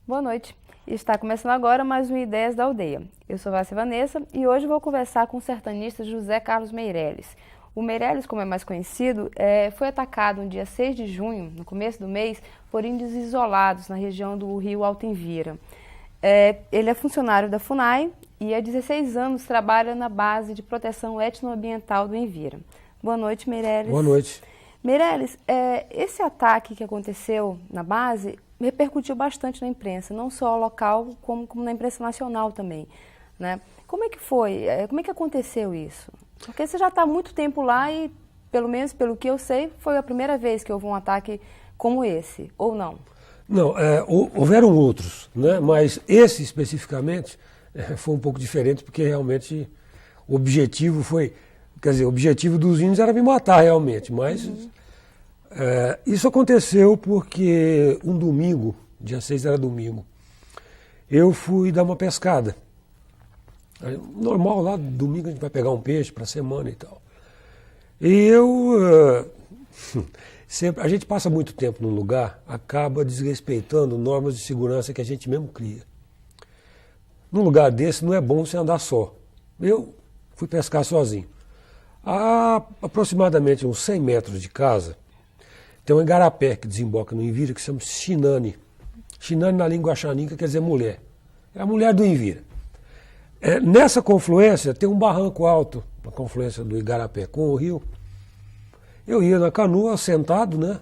Boa noite. Está começando agora mais um Ideias da Aldeia. Eu sou Vássia Vanessa e hoje vou conversar com o sertanista José Carlos Meireles. O Meireles, como é mais conhecido, foi atacado no dia 6 de junho, no começo do mês, por índios isolados na região do rio Alto Envira. Ele é funcionário da FUNAI e há 16 anos trabalha na base de proteção etnoambiental do Envira. Boa noite, Meireles. Boa noite. Meireles, esse ataque que aconteceu na base repercutiu bastante na imprensa, não só local, como na imprensa nacional também, né? Como é que foi? Como é que aconteceu isso? Porque você já está há muito tempo lá e, pelo menos pelo que eu sei, foi a primeira vez que houve um ataque como esse, ou não? Não, houveram outros, né? Mas esse especificamente foi um pouco diferente, porque realmente o objetivo foi... Quer dizer, o objetivo dos índios era me matar realmente, mas... isso aconteceu porque um domingo, dia 6 era domingo, eu fui dar uma pescada. Normal, lá domingo a gente vai pegar um peixe para a semana e tal. E a gente passa muito tempo num lugar, acaba desrespeitando normas de segurança que a gente mesmo cria. Num lugar desse não é bom você andar só. Eu fui pescar sozinho. A aproximadamente uns 100 metros de casa, tem um igarapé que desemboca no Envira que se chama Xinane. Xinane na língua xaninca quer dizer mulher. É a mulher do Envira. Nessa confluência tem um barranco alto, a confluência do igarapé com o rio. Eu ia na canoa sentado, né?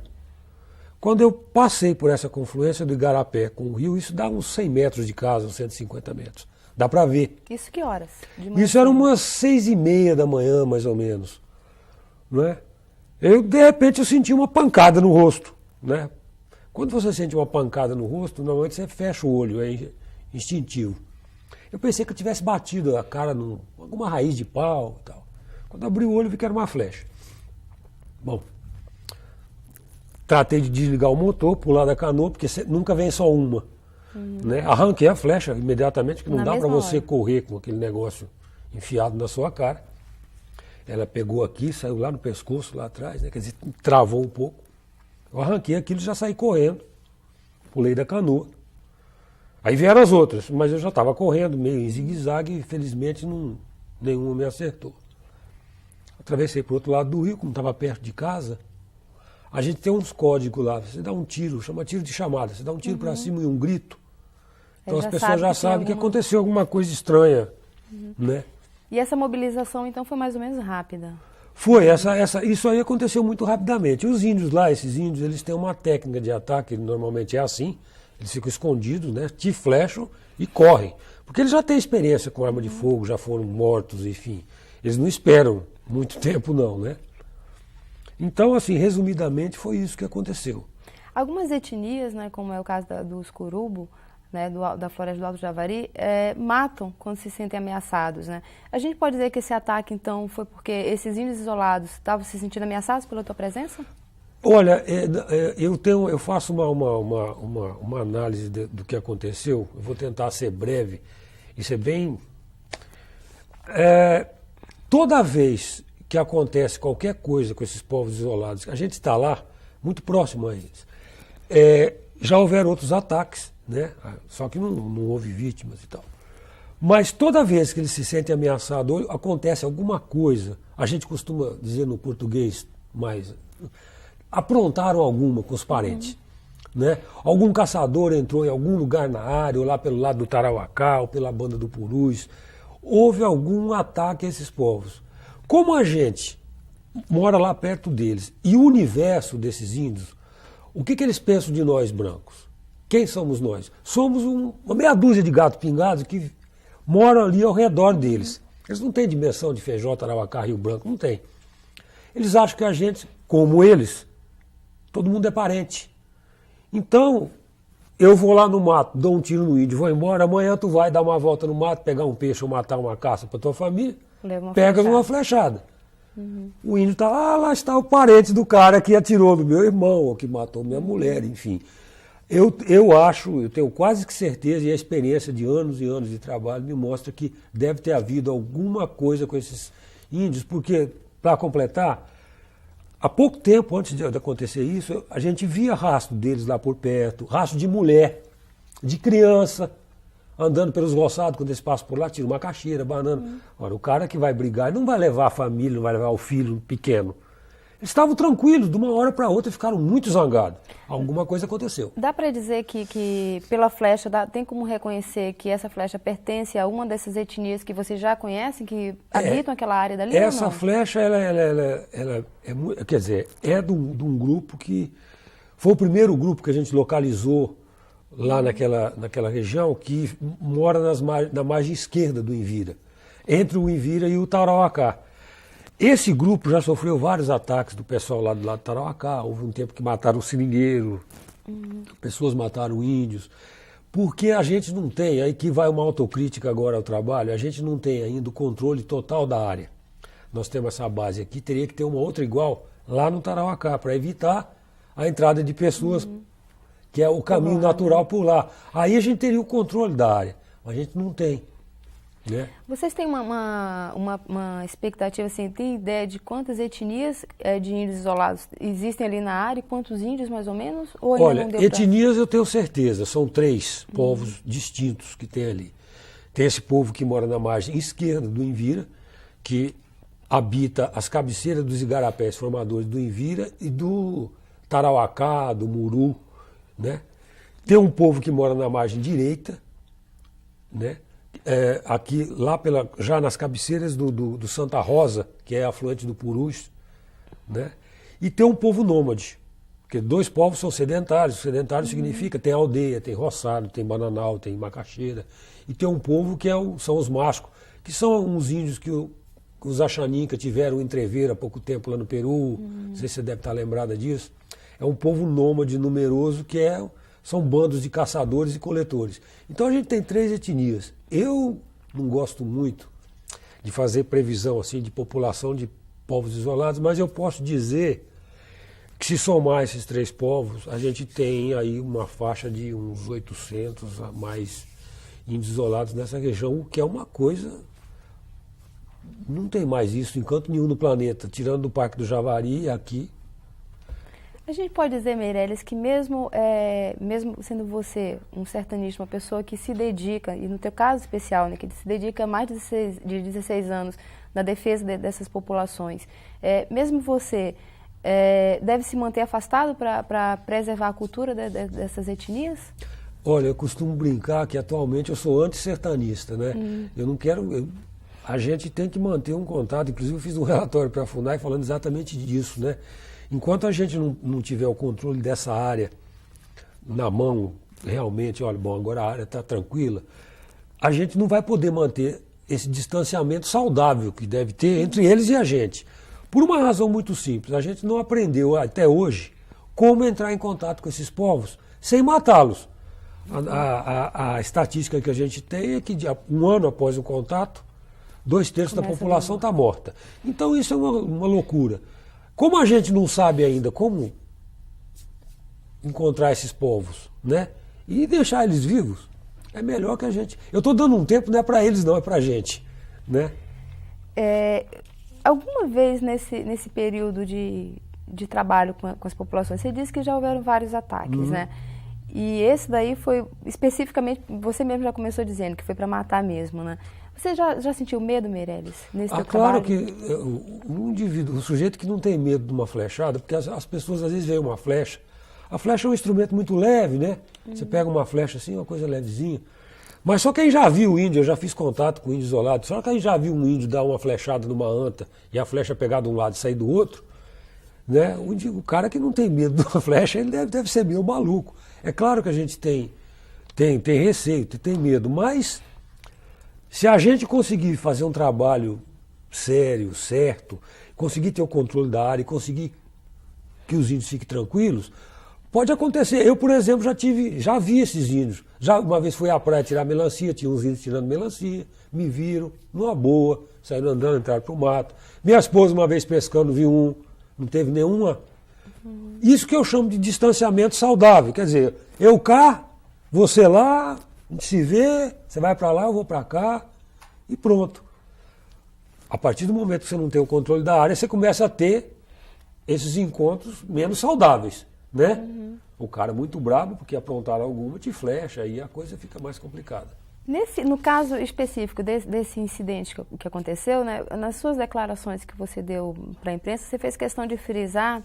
Quando eu passei por essa confluência do igarapé com o rio, isso dá uns 100 metros de casa, uns 150 metros. Dá para ver. Isso que horas? Isso era umas 6h30 da manhã, mais ou menos. Não é? De repente, eu senti uma pancada no rosto, né? Quando você sente uma pancada no rosto, normalmente você fecha o olho, é instintivo. Eu pensei que eu tivesse batido a cara em alguma raiz de pau e tal. Quando abri o olho, vi que era uma flecha. Bom, tratei de desligar o motor, pular da canoa, porque nunca vem só uma. Né? Arranquei a flecha imediatamente, porque não dá para você correr com aquele negócio enfiado na sua cara. Ela pegou aqui, saiu lá no pescoço, lá atrás, né? Quer dizer, travou um pouco. Eu arranquei aquilo e já saí correndo. Pulei da canoa. Aí vieram as outras, mas eu já estava correndo, meio em zigue-zague, e felizmente nenhuma me acertou. Atravessei para o outro lado do rio, como estava perto de casa. A gente tem uns códigos lá, você dá um tiro, chama tiro de chamada, você dá um tiro para cima e um grito. Então as pessoas já sabem que aconteceu alguma coisa estranha, né? E essa mobilização, então, foi mais ou menos rápida? Foi, isso aí aconteceu muito rapidamente. Os índios lá, esses índios, eles têm uma técnica de ataque, normalmente é assim, eles ficam escondidos, né, te flecham e correm. Porque eles já têm experiência com arma de fogo, já foram mortos, enfim. Eles não esperam muito tempo não, né? Então, assim, resumidamente, foi isso que aconteceu. Algumas etnias, né, como é o caso dos Curubo, né, da Floresta do Alto Javari, matam quando se sentem ameaçados, né? A gente pode dizer que esse ataque, então, foi porque esses índios isolados estavam se sentindo ameaçados pela tua presença? Olha, eu faço uma análise do que aconteceu, eu vou tentar ser breve e ser bem... toda vez que acontece qualquer coisa com esses povos isolados, a gente está lá, muito próximo a eles, já houveram outros ataques, né? Só que não houve vítimas e tal. Mas toda vez que eles se sentem ameaçados, acontece alguma coisa, a gente costuma dizer no português mais, aprontaram alguma com os parentes. Né? Algum caçador entrou em algum lugar na área, ou lá pelo lado do Tarauacá, ou pela banda do Purus, houve algum ataque a esses povos. Como a gente mora lá perto deles, e o universo desses índios, o que eles pensam de nós brancos? Quem somos nós? Somos uma meia dúzia de gatos pingados que moram ali ao redor deles. Eles não têm dimensão de Feijó, Tarauacá, Rio Branco, não tem. Eles acham que a gente, como eles, todo mundo é parente. Então, eu vou lá no mato, dou um tiro no índio, vou embora, amanhã tu vai dar uma volta no mato, pegar um peixe ou matar uma caça para tua família, pega uma flechada. O índio está, lá está o parente do cara que atirou no meu irmão, ou que matou minha mulher, enfim. Eu acho, eu tenho quase que certeza, e a experiência de anos e anos de trabalho me mostra que deve ter havido alguma coisa com esses índios, porque, para completar, há pouco tempo antes de acontecer isso, a gente via rastro deles lá por perto, rastro de mulher. de criança, andando pelos roçados, quando eles passam por lá, tira uma caixeira, banana. Ora, o cara que vai brigar não vai levar a família, não vai levar o filho pequeno. Eles estavam tranquilos, de uma hora para outra ficaram muito zangados. Alguma coisa aconteceu. Dá para dizer que pela flecha, tem como reconhecer que essa flecha pertence a uma dessas etnias que vocês já conhecem, que habitam aquela área dali? Essa flecha, quer dizer, é de um grupo que foi o primeiro grupo que a gente localizou lá naquela região, que mora na margem esquerda do Envira, entre o Envira e o Tarauacá. Esse grupo já sofreu vários ataques do pessoal lá do lado do Tarauacá. Houve um tempo que mataram o seringueiro, pessoas mataram índios, porque a gente não tem, aí que vai uma autocrítica agora ao trabalho, a gente não tem ainda o controle total da área. Nós temos essa base aqui, teria que ter uma outra igual lá no Tarauacá, para evitar a entrada de pessoas, que é o caminho natural por lá. Aí a gente teria o controle da área, mas a gente não tem. Né? Vocês têm uma expectativa, assim, tem ideia de quantas etnias de índios isolados existem ali na área e quantos índios mais ou menos? Ou ainda Olha, não deu etnias eu tenho certeza, são 3 povos distintos que tem ali. Tem esse povo que mora na margem esquerda do Envira, que habita as cabeceiras dos igarapés formadores do Envira e do Tarauacá, do Muru, né? Tem um povo que mora na margem direita, né? Aqui, lá já nas cabeceiras do Santa Rosa, que é afluente do Purus, né? E tem um povo nômade, porque 2 povos são sedentários. Sedentário significa tem aldeia, tem roçado, tem bananal, tem macaxeira. E tem um povo que são os mascos, que são uns índios que os Axaninca tiveram em Treveira há pouco tempo lá no Peru. Não sei se você deve estar lembrada disso. É um povo nômade numeroso que são bandos de caçadores e coletores. Então a gente tem 3 etnias. Eu não gosto muito de fazer previsão assim de população de povos isolados, mas eu posso dizer que se somar esses 3 povos, a gente tem aí uma faixa de uns 800 a mais índios isolados nessa região, o que é uma coisa... Não tem mais isso em canto nenhum no planeta, tirando do Parque do Javari aqui. A gente pode dizer, Meirelles, que mesmo sendo você um sertanista, uma pessoa que se dedica, e no teu caso especial, né, que se dedica há mais de 16 anos na defesa dessas populações, mesmo você deve se manter afastado para preservar a cultura dessas etnias? Olha, eu costumo brincar que atualmente eu sou antissertanista, né? Eu não quero... A gente tem que manter um contato, inclusive eu fiz um relatório para a FUNAI falando exatamente disso, né? Enquanto a gente não tiver o controle dessa área na mão, realmente, olha, bom, agora a área está tranquila, a gente não vai poder manter esse distanciamento saudável que deve ter entre eles e a gente. Por uma razão muito simples, a gente não aprendeu até hoje como entrar em contato com esses povos sem matá-los. A estatística que a gente tem é que um ano após o contato, 2/3 da população está morta. Então isso é uma loucura. Como a gente não sabe ainda como encontrar esses povos, né? E deixar eles vivos, é melhor que a gente... Eu estou dando um tempo, não é para eles não, é para a gente, né? Alguma vez nesse período de trabalho com as populações, você disse que já houveram vários ataques, né? E esse daí foi especificamente, você mesmo já começou dizendo que foi para matar mesmo, né? Você já sentiu medo, Meirelles, nesse teu claro trabalho? que um indivíduo, o sujeito que não tem medo de uma flechada, porque as pessoas às vezes veem uma flecha, a flecha é um instrumento muito leve, né? Você pega uma flecha assim, uma coisa levezinha. Mas só quem já viu o índio, eu já fiz contato com índio isolado, só quem já viu um índio dar uma flechada numa anta e a flecha pegar de um lado e sair do outro, né? O cara que não tem medo de uma flecha, ele deve ser meio maluco. É claro que a gente tem receio, tem medo, mas se a gente conseguir fazer um trabalho sério, certo, conseguir ter o controle da área e conseguir que os índios fiquem tranquilos, pode acontecer. Eu, por exemplo, já vi esses índios. Já uma vez fui à praia tirar melancia, tinha uns índios tirando melancia, me viram, numa boa, saíram andando, entraram para o mato. Minha esposa, uma vez pescando, viu não teve nenhuma. Isso que eu chamo de distanciamento saudável. Quer dizer, eu cá, você lá, a gente se vê, você vai para lá, eu vou para cá, e pronto. A partir do momento que você não tem o controle da área, você começa a ter esses encontros menos saudáveis, né? O cara muito brabo, porque aprontaram alguma, te flecha, aí a coisa fica mais complicada. No caso específico desse incidente que aconteceu, né, nas suas declarações que você deu para a imprensa, você fez questão de frisar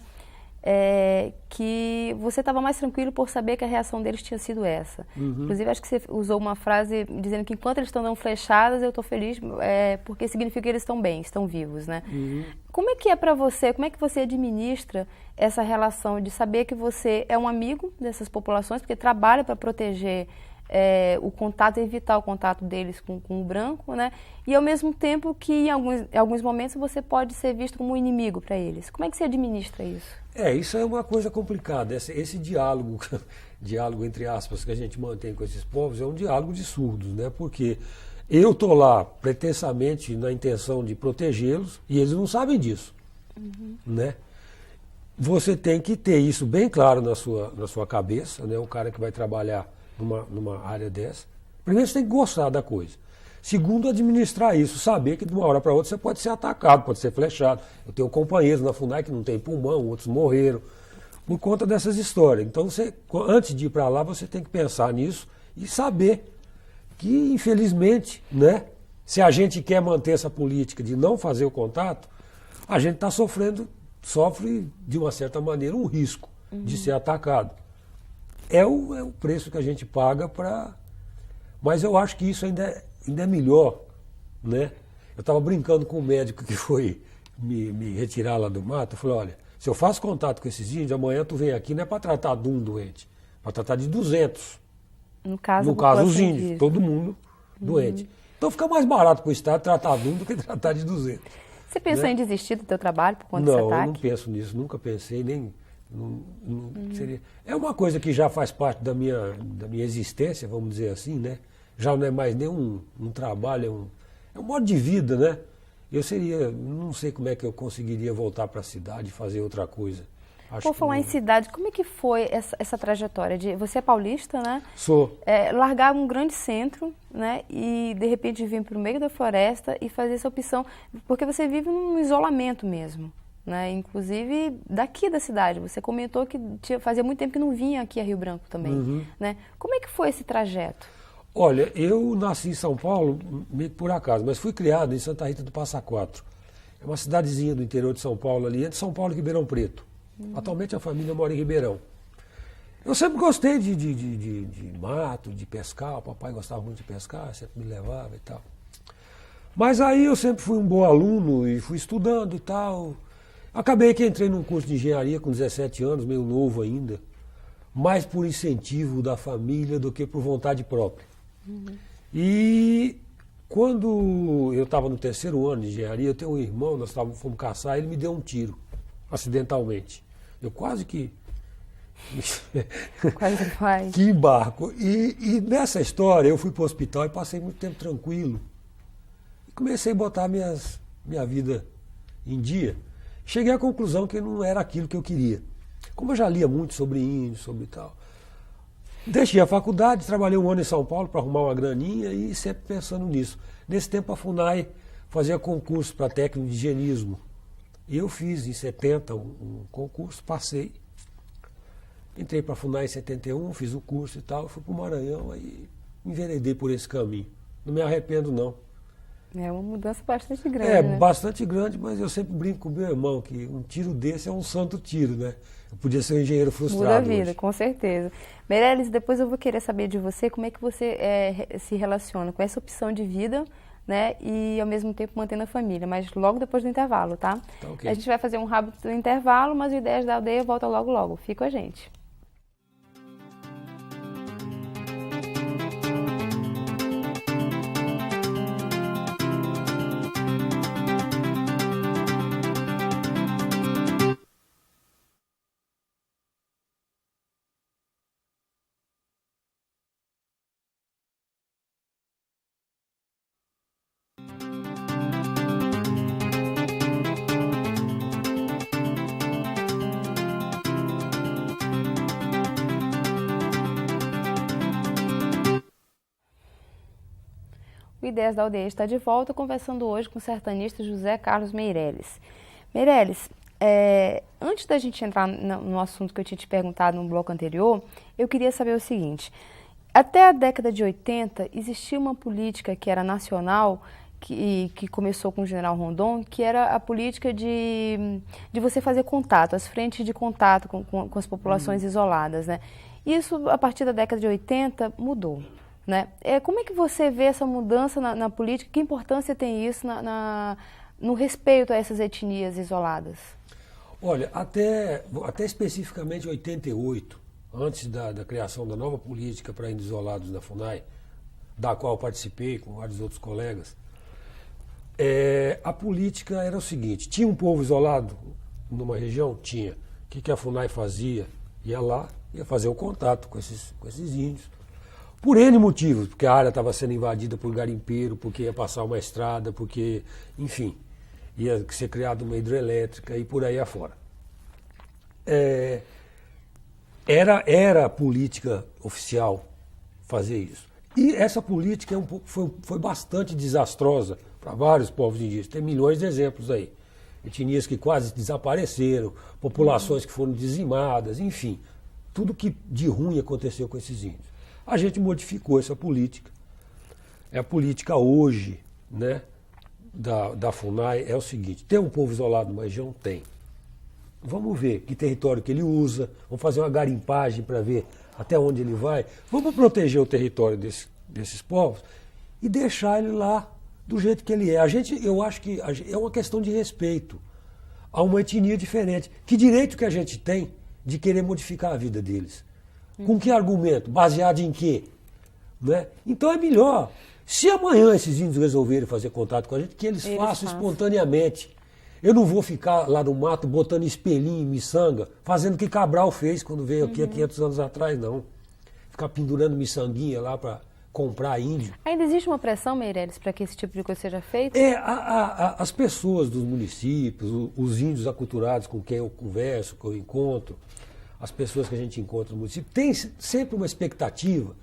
que você estava mais tranquilo por saber que a reação deles tinha sido essa. Inclusive, acho que você usou uma frase dizendo que enquanto eles estão dando flechadas, eu estou feliz porque significa que eles estão bem, estão vivos, né? Como é que é para você, como é que você administra essa relação de saber que você é um amigo dessas populações, porque trabalha para proteger o contato, evitar o contato deles com o branco, né? E ao mesmo tempo que em alguns momentos você pode ser visto como um inimigo para eles. Como é que você administra isso? Isso é uma coisa complicada. Esse diálogo, diálogo entre aspas, que a gente mantém com esses povos é um diálogo de surdos, né? Porque eu estou lá pretensamente na intenção de protegê-los e eles não sabem disso, né? Você tem que ter isso bem claro na sua cabeça, né? O cara que vai trabalhar numa área dessa. Primeiro, você tem que gostar da coisa. Segundo, administrar isso, saber que de uma hora para outra você pode ser atacado, pode ser flechado. Eu tenho companheiros na FUNAI que não tem pulmão, outros morreram, por conta dessas histórias. Então, antes de ir para lá, você tem que pensar nisso e saber que, infelizmente, né, se a gente quer manter essa política de não fazer o contato, a gente está sofre, de uma certa maneira, um risco de ser atacado. É o preço que a gente paga para... Mas eu acho que isso ainda é melhor, né? Eu estava brincando com o médico que foi me retirar lá do mato. Eu falei, olha, se eu faço contato com esses índios, amanhã tu vem aqui não é para tratar de um doente, é para tratar de 200. No caso os índios, todo mundo doente. Então fica mais barato para o Estado tratar de um do que tratar de 200. Você pensou em desistir do teu trabalho por conta desse ataque? Não, eu não penso nisso, nunca pensei, nem... seria. É uma coisa que já faz parte da minha existência, vamos dizer assim, né? Já não é mais nem um trabalho, é um modo de vida, né? Não sei como é que eu conseguiria voltar para a cidade e fazer outra coisa. Por falar em cidade, como é que foi essa trajetória? Você é paulista, né? Sou. Largar um grande centro, né? E de repente vir para o meio da floresta e fazer essa opção, porque você vive num isolamento mesmo. Né? Inclusive daqui da cidade. Você comentou que fazia muito tempo que não vinha aqui a Rio Branco também. Né? Como é que foi esse trajeto? Olha, eu nasci em São Paulo, meio que por acaso, mas fui criado em Santa Rita do Passa Quatro. É uma cidadezinha do interior de São Paulo ali, entre São Paulo e Ribeirão Preto. Atualmente a família mora em Ribeirão. Eu sempre gostei de mato, de pescar, o papai gostava muito de pescar, sempre me levava e tal. Mas aí eu sempre fui um bom aluno e fui estudando e tal. Acabei que entrei num curso de engenharia com 17 anos, meio novo ainda, mais por incentivo da família do que por vontade própria. E quando eu estava no terceiro ano de engenharia, eu tenho um irmão, nós fomos caçar, ele me deu um tiro, acidentalmente. Eu quase que... Quase vai. Que embarco. E nessa história eu fui para o hospital e passei muito tempo tranquilo. E comecei a botar minha vida em dia. Cheguei à conclusão que não era aquilo que eu queria. Como eu já lia muito sobre índios, sobre tal. Deixei a faculdade, trabalhei um ano em São Paulo para arrumar uma graninha e sempre pensando nisso. Nesse tempo a FUNAI fazia concurso para técnico de higienismo. E eu fiz em 70 um concurso, passei. Entrei para a FUNAI em 71, fiz o curso e tal, fui para o Maranhão, aí enveredei por esse caminho. Não me arrependo, não. É uma mudança bastante grande, né? Bastante grande, mas eu sempre brinco com o meu irmão que um tiro desse é um santo tiro, né? Eu podia ser um engenheiro frustrado. Muda a vida, hoje. Com certeza. Meirelles, depois eu vou querer saber de você como é que você se relaciona com essa opção de vida, né? E ao mesmo tempo mantendo a família, mas logo depois do intervalo, tá? Tá, ok. A gente vai fazer um rápido intervalo, mas o Ideias da Aldeia volta logo logo. Fica com a gente. O Ideias da Aldeia está de volta, conversando hoje com o sertanista José Carlos Meirelles. Meirelles, Antes da gente entrar no assunto que eu tinha te perguntado no bloco anterior, eu queria saber o seguinte. Até a década de 80, existia uma política que era nacional, que começou com o general Rondon, que era a política de você fazer contato, as frentes de contato com as populações isoladas, né? Isso, a partir da década de 80, mudou, né? Como é que você vê essa mudança na política? Que importância tem isso no respeito a essas etnias isoladas? Olha, até especificamente 88, antes da criação da nova política para índios isolados da FUNAI, da qual participei com vários outros colegas, a política era o seguinte: tinha um povo isolado numa região? Tinha. O que a FUNAI fazia? Ia lá, ia fazer o contato com esses índios. Por N motivos, porque a área estava sendo invadida por garimpeiro, porque ia passar uma estrada, porque, enfim, ia ser criada uma hidrelétrica e por aí afora. Era a política oficial fazer isso. E essa política foi bastante desastrosa para vários povos indígenas. Tem milhões de exemplos aí. Etnias que quase desapareceram, populações que foram dizimadas, enfim. Tudo que de ruim aconteceu com esses índios. A gente modificou essa política. A política hoje, né, da FUNAI é o seguinte: tem um povo isolado numa região? Tem. Vamos ver que território que ele usa, vamos fazer uma garimpagem para ver até onde ele vai. Vamos proteger o território desses povos e deixar ele lá do jeito que ele é. Eu acho que é uma questão de respeito a uma etnia diferente. Que direito que a gente tem de querer modificar a vida deles? Com que argumento? Baseado em quê? Né? Então é melhor, se amanhã esses índios resolverem fazer contato com a gente, que eles façam espontaneamente. Eu não vou ficar lá no mato botando espelhinho em miçanga, fazendo o que Cabral fez quando veio aqui há 500 anos atrás, não. Ficar pendurando miçanguinha lá para comprar índio. Ainda existe uma pressão, Meirelles, para que esse tipo de coisa seja feito? As pessoas dos municípios, os índios aculturados com quem eu converso, que eu encontro, as pessoas que a gente encontra no município, tem sempre uma expectativa.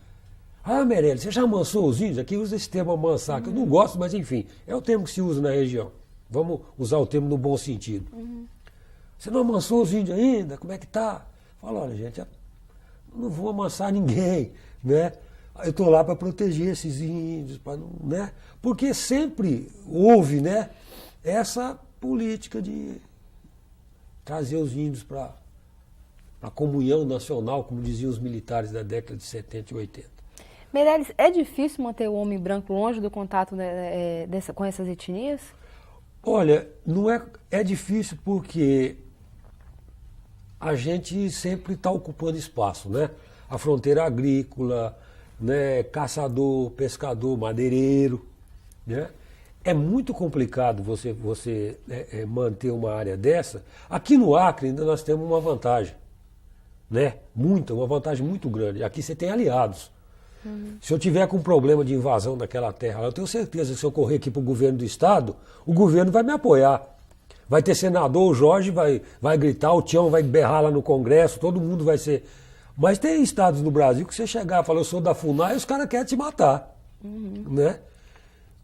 Ah, Meirelles, você já amansou os índios? Aqui usa esse termo amansar, que eu não gosto, mas enfim, é o termo que se usa na região. Vamos usar o termo no bom sentido. Você não amansou os índios ainda? Como é que tá? Fala, olha, gente, eu não vou amansar ninguém, né? Eu estou lá para proteger esses índios, né? Porque sempre houve, né, essa política de trazer os índios para a comunhão nacional, como diziam os militares da década de 70 e 80. Meirelles, é difícil manter o homem branco longe do contato com essas etnias? Olha, não é difícil porque a gente sempre está ocupando espaço, né? A fronteira agrícola, né? Caçador, pescador, madeireiro, né? É muito complicado você manter uma área dessa. Aqui no Acre ainda nós temos uma vantagem, né? Uma vantagem muito grande. Aqui você tem aliados. Se eu tiver com problema de invasão daquela terra, eu tenho certeza que se eu correr aqui para o governo do estado, o governo vai me apoiar. Vai ter senador, o Jorge vai gritar, o Tião vai berrar lá no Congresso, todo mundo vai ser... Mas tem estados no Brasil que você chegar e falar, eu sou da FUNAI, e os caras querem te matar. Né?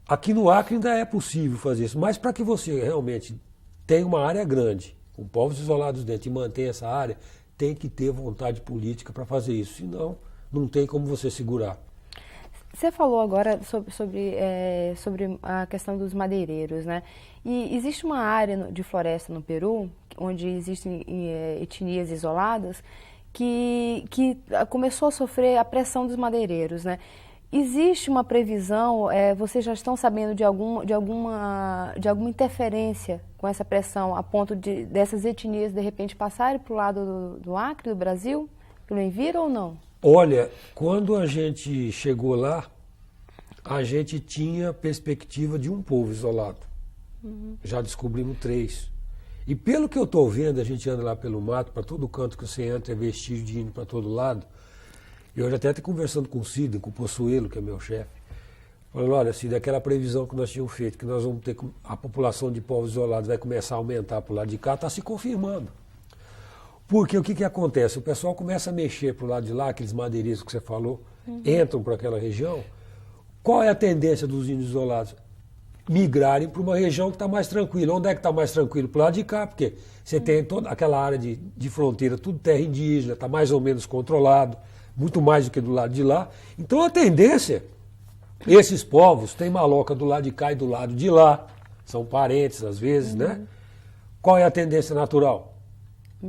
Aqui no Acre ainda é possível fazer isso, mas para que você realmente tenha uma área grande, com povos isolados dentro, e mantenha essa área, tem que ter vontade política para fazer isso, senão não tem como você segurar. Você falou agora sobre a questão dos madeireiros, né? E existe uma área de floresta no Peru, onde existem etnias isoladas, que começou a sofrer a pressão dos madeireiros, né? Existe uma previsão, vocês já estão sabendo de alguma interferência com essa pressão, a ponto dessas etnias, de repente, passarem para o lado do Acre, do Brasil, pelo Enviro ou não? Olha, quando a gente chegou lá, a gente tinha perspectiva de um povo isolado. Já descobrimos 3. E pelo que eu estou vendo, a gente anda lá pelo mato, para todo canto que você entra, é vestígio de índio para todo lado. Eu já até estou conversando com o Cid, com o Possuelo, que é meu chefe. Falando, olha, Cid, aquela previsão que nós tínhamos feito, que nós vamos ter, a população de povos isolados vai começar a aumentar para o lado de cá, está se confirmando. Porque o que acontece? O pessoal começa a mexer para o lado de lá, aqueles madeiristas que você falou, entram para aquela região. Qual é a tendência dos índios isolados? migrarem para uma região que está mais tranquila. Onde é que está mais tranquilo? Para o lado de cá, porque você tem toda aquela área de fronteira, tudo terra indígena, está mais ou menos controlado, muito mais do que do lado de lá. Então a tendência, esses povos têm maloca do lado de cá e do lado de lá, são parentes às vezes, né? Qual é a tendência natural?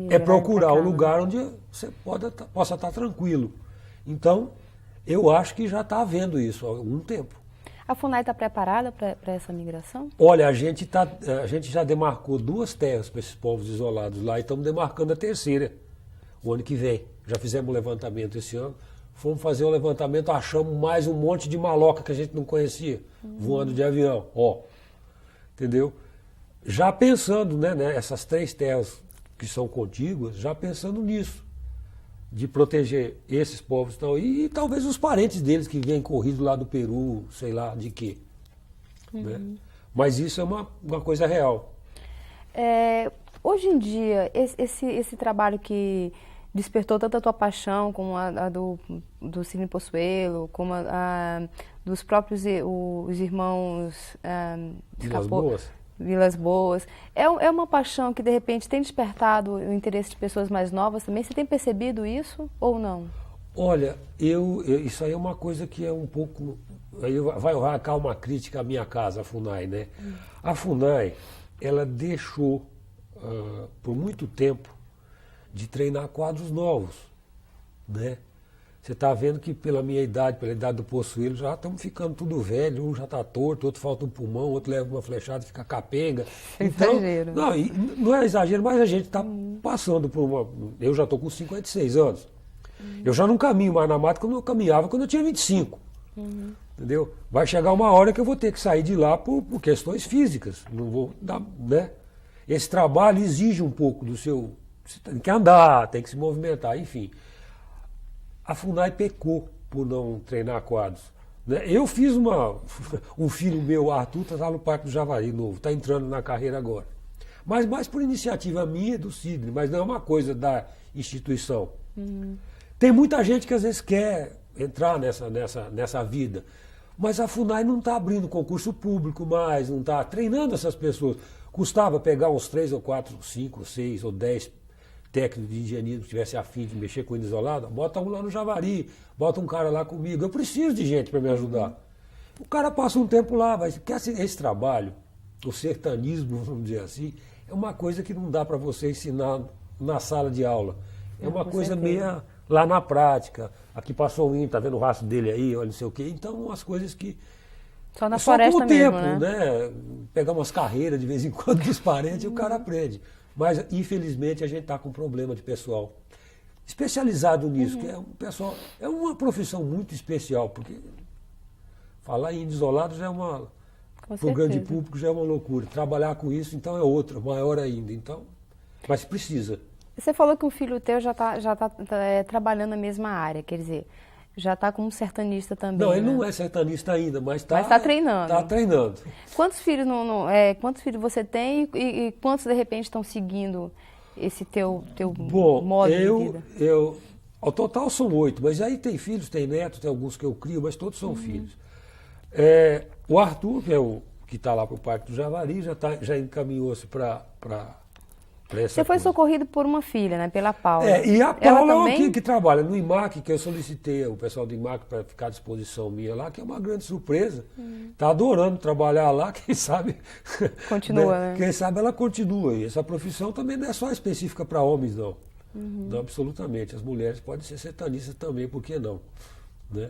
É procurar um lugar onde você possa estar tranquilo. Então, eu acho que já está havendo isso há algum tempo. A FUNAI está preparada para essa migração? Olha, a gente já demarcou 2 terras para esses povos isolados lá e estamos demarcando a 3ª o ano que vem. Já fizemos um levantamento esse ano, fomos fazer o levantamento, achamos mais um monte de maloca que a gente não conhecia, voando de avião. Ó, entendeu? Já pensando, né, essas 3 terras que são contíguas, já pensando nisso, de proteger esses povos que estão aí e talvez os parentes deles que vêm corrido lá do Peru, sei lá de quê. Né? Mas isso é uma coisa real. Hoje em dia, esse trabalho que despertou tanto a tua paixão como a do Sidney Pozuelo, como a dos próprios os irmãos Vilas Boas. Vilas Boas. É uma paixão que, de repente, tem despertado o interesse de pessoas mais novas também? Você tem percebido isso ou não? Olha, isso aí é uma coisa que é um pouco... Aí vai arrancar uma crítica à minha casa, a FUNAI, né? A FUNAI, ela deixou, por muito tempo, de treinar quadros novos, né? Você está vendo que pela minha idade, pela idade do Pozuelo, já estamos ficando tudo velho, um já está torto, outro falta um pulmão, outro leva uma flechada e fica capenga. Então, exagero. Não é exagero, mas a gente está passando por uma... Eu já estou com 56 anos. Eu já não caminho mais na mata como eu caminhava quando eu tinha 25. Entendeu? Vai chegar uma hora que eu vou ter que sair de lá por questões físicas. Não vou dar, né? Esse trabalho exige um pouco do seu... Você tem que andar, tem que se movimentar, enfim. A FUNAI pecou por não treinar quadros. Né? Eu fiz um filho meu, Arthur, está lá no Parque do Javari novo, está entrando na carreira agora. Mas mais por iniciativa minha e do Sidney, mas não é uma coisa da instituição. Tem muita gente que às vezes quer entrar nessa vida, mas a FUNAI não está abrindo concurso público mais, não está treinando essas pessoas. Custava pegar uns 3 ou 4, 5, 6 ou 10 técnicos de engenharia que tivesse a fim de mexer com ele isolado, bota um lá no Javari, bota um cara lá comigo. Eu preciso de gente para me ajudar. O cara passa um tempo lá, mas esse trabalho, o sertanismo, vamos dizer assim, é uma coisa que não dá para você ensinar na sala de aula. É uma coisa meio lá na prática. Aqui passou o índio, tá vendo o rastro dele aí, olha não sei o quê. Então, umas coisas que... Só na floresta com o tempo, mesmo, né? Pegar umas carreiras de vez em quando dos parentes e o cara aprende. Mas, infelizmente, a gente está com problema de pessoal especializado nisso, que é um pessoal, é uma profissão muito especial, porque falar em isolado já é para o grande público já é uma loucura. Trabalhar com isso, então, é outra, maior ainda. Então, mas precisa. Você falou que um filho teu já tá trabalhando na mesma área, quer dizer, já está como sertanista também. Não, ele não é sertanista ainda, mas está treinando. Está treinando. Quantos filhos você tem e quantos de repente estão seguindo esse teu modo de vida? Ao total são 8, mas aí tem filhos, tem netos, tem alguns que eu crio, mas todos são filhos. O Arthur, que é o que está lá para o Parque do Javari, já encaminhou-se para Você foi socorrido por uma filha, né? Pela Paula. E a Paula também... que trabalha no IMAC, que eu solicitei o pessoal do IMAC para ficar à disposição minha lá, que é uma grande surpresa. Está adorando trabalhar lá, quem sabe... Continua, né? Quem sabe ela continua. E essa profissão também não é só específica para homens, não. Não, absolutamente. As mulheres podem ser sertanistas também, por que não? Né?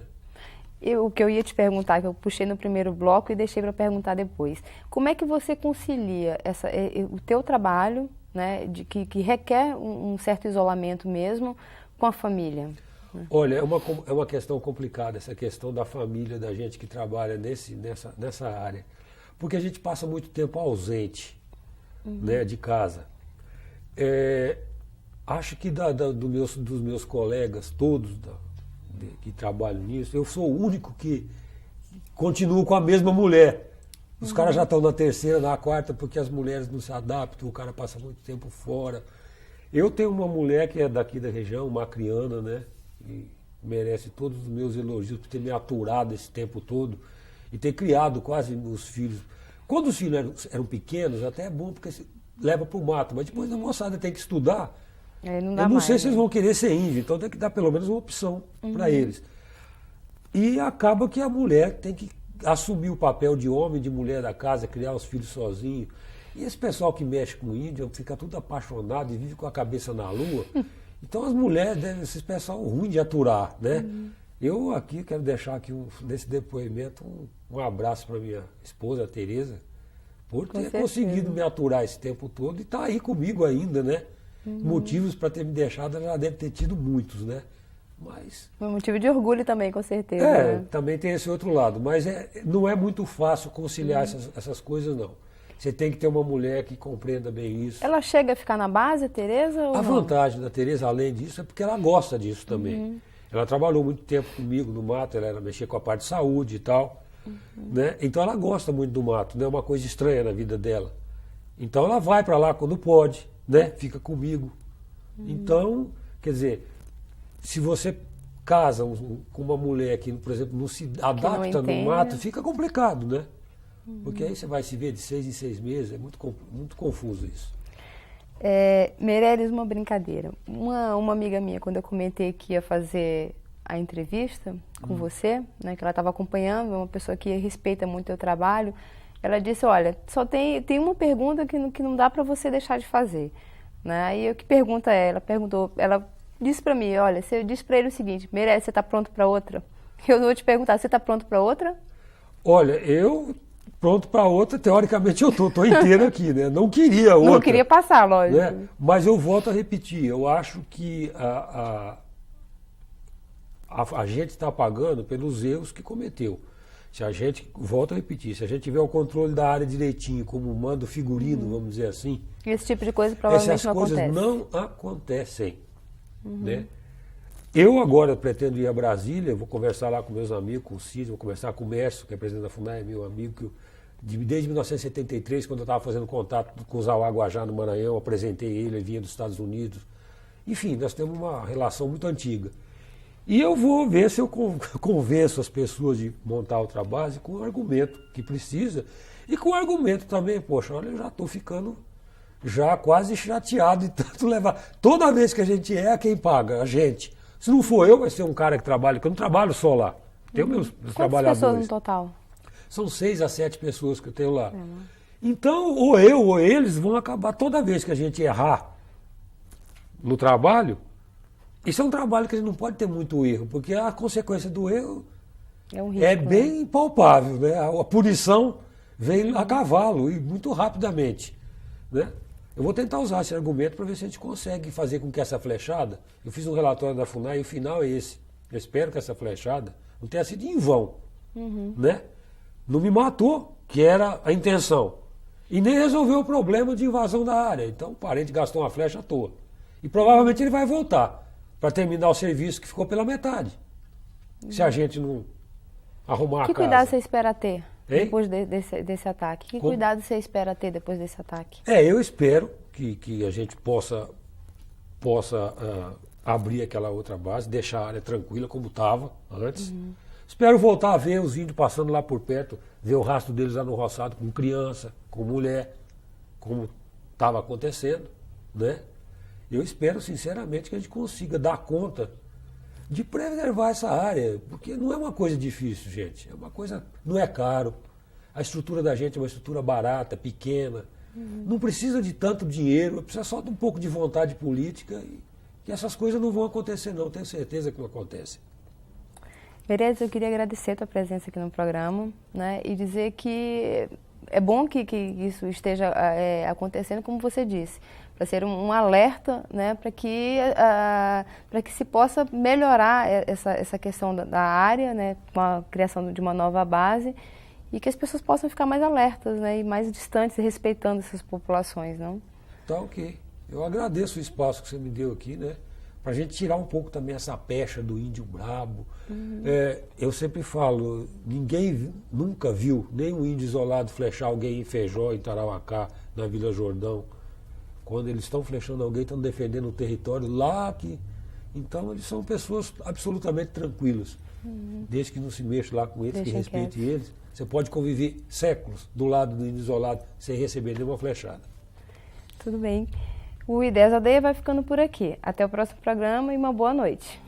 O que eu ia te perguntar, que eu puxei no primeiro bloco e deixei para perguntar depois. Como é que você concilia o teu trabalho, né, que requer um certo isolamento mesmo, com a família? Olha, é uma questão complicada, essa questão da família, da gente que trabalha nessa área. Porque a gente passa muito tempo ausente, né, de casa. Acho que dos meus colegas, todos que trabalham nisso, eu sou o único que continuo com a mesma mulher. Os caras já estão na 3ª, na 4ª, porque as mulheres não se adaptam, o cara passa muito tempo fora. Eu tenho uma mulher que é daqui da região, uma acriana, né? E merece todos os meus elogios por ter me aturado esse tempo todo e ter criado quase os filhos. Quando os filhos eram pequenos, até é bom porque leva para o mato, mas depois a moçada tem que estudar. Não dá Eu não sei mais, se eles vão querer ser índio, então tem que dar pelo menos uma opção para eles. E acaba que a mulher tem que assumir o papel de homem, de mulher da casa, criar os filhos sozinho. E esse pessoal que mexe com o índio fica tudo apaixonado e vive com a cabeça na lua. Então as mulheres devem ser pessoal ruim de aturar, né? Eu aqui quero deixar aqui nesse depoimento um abraço para minha esposa, a Tereza, por ter conseguido me aturar esse tempo todo e tá aí comigo ainda, né? Motivos para ter me deixado, ela já deve ter tido muitos, né? Mas Um motivo de orgulho também, com certeza. Né? também tem esse outro lado, mas não é muito fácil conciliar essas coisas, não. Você tem que ter uma mulher que compreenda bem isso. Ela chega a ficar na base, a Tereza? Ou A não? vantagem da Tereza, além disso, é porque ela gosta disso também. Ela trabalhou muito tempo comigo no mato, ela mexia com a parte de saúde e tal. Né? Então ela gosta muito do mato, não é uma coisa estranha na vida dela. Então ela vai para lá quando pode, né? Fica comigo. Então, quer dizer, se você casa com uma mulher que, por exemplo, não se adapta no mato, fica complicado, né? Porque aí você vai se ver de 6 em 6 meses, é muito confuso isso. Meirelles, uma brincadeira. Uma amiga minha, quando eu comentei que ia fazer a entrevista com você, né, que ela estava acompanhando, uma pessoa que respeita muito o teu trabalho, ela disse, olha, só tem uma pergunta que não dá para você deixar de fazer. Né? Aí eu que pergunta ela disse para mim, olha, você disse para ele o seguinte, Meirelles, você está pronto para outra? Eu vou te perguntar, você está pronto para outra? Olha, eu pronto para outra, teoricamente eu estou inteiro aqui, né? Não queria outra. Não queria passar, lógico. Né? Mas eu volto a repetir, eu acho que a gente está pagando pelos erros que cometeu. Se a gente, volto a repetir, se a gente tiver o controle da área direitinho, como manda o figurino, vamos dizer assim, esse tipo de coisa provavelmente não acontece. Essas coisas não acontecem. Né? Eu agora pretendo ir a Brasília, vou conversar lá com meus amigos, com o Cid, vou conversar com o Mércio, que é presidente da FUNAI, é meu amigo, desde 1973, quando eu estava fazendo contato com o Zauá Guajá no Maranhão, apresentei ele vinha dos Estados Unidos. Enfim, nós temos uma relação muito antiga. E eu vou ver se eu convenço as pessoas de montar outra base com o argumento que precisa. E com o argumento também, poxa, olha, eu já estou ficando já quase chateado de tanto levar. Toda vez que a gente quem paga? A gente. Se não for eu, vai ser um cara que trabalha, que eu não trabalho só lá. Tenho meus trabalhadores. Quantas pessoas no total? São 6 a 7 pessoas que eu tenho lá. Então, ou eu ou eles vão acabar, toda vez que a gente errar no trabalho, isso é um trabalho que a gente não pode ter muito erro, porque a consequência do erro um risco, é bem palpável, né? A punição vem a cavalo e muito rapidamente, né? Eu vou tentar usar esse argumento para ver se a gente consegue fazer com que essa flechada, eu fiz um relatório da FUNAI e o final é esse. Eu espero que essa flechada não tenha sido em vão, né? Não me matou, que era a intenção. E nem resolveu o problema de invasão da área. Então o parente gastou uma flecha à toa. E provavelmente ele vai voltar para terminar o serviço que ficou pela metade. Se a gente não arrumar a casa. Que cuidado você espera ter depois Hein? desse ataque? Que Como? cuidado você espera ter depois desse ataque? Eu espero que a gente possa abrir aquela outra base, deixar a área tranquila como estava antes. Espero voltar a ver os índios passando lá por perto, ver o rastro deles lá no roçado com criança, com mulher, como estava acontecendo, né? Eu espero sinceramente que a gente consiga dar conta de preservar essa área, porque não é uma coisa difícil, gente. É uma coisa, não é caro. A estrutura da gente é uma estrutura barata, pequena. Não precisa de tanto dinheiro, precisa só de um pouco de vontade política e essas coisas não vão acontecer não, tenho certeza que não acontecem. Meirelles, eu queria agradecer a tua presença aqui no programa, né, e dizer que é bom que isso esteja acontecendo, como você disse, para ser um alerta, né, para que se possa melhorar essa questão da área, né, com a criação de uma nova base, e que as pessoas possam ficar mais alertas, né, e mais distantes, respeitando essas populações, não? Tá ok. Eu agradeço o espaço que você me deu aqui, né? Para a gente tirar um pouco também essa pecha do índio brabo. Eu sempre falo, ninguém nunca viu nenhum índio isolado flechar alguém em Feijó, em Tarauacá, na Vila Jordão. Quando eles estão flechando alguém, estão defendendo o território lá que... Então eles são pessoas absolutamente tranquilas. Desde que não se mexa lá com eles, que Deixem respeite quietos. eles, você pode conviver séculos do lado do índio isolado sem receber nenhuma flechada. Tudo bem. O Ideias da Aldeia vai ficando por aqui. Até o próximo programa e uma boa noite.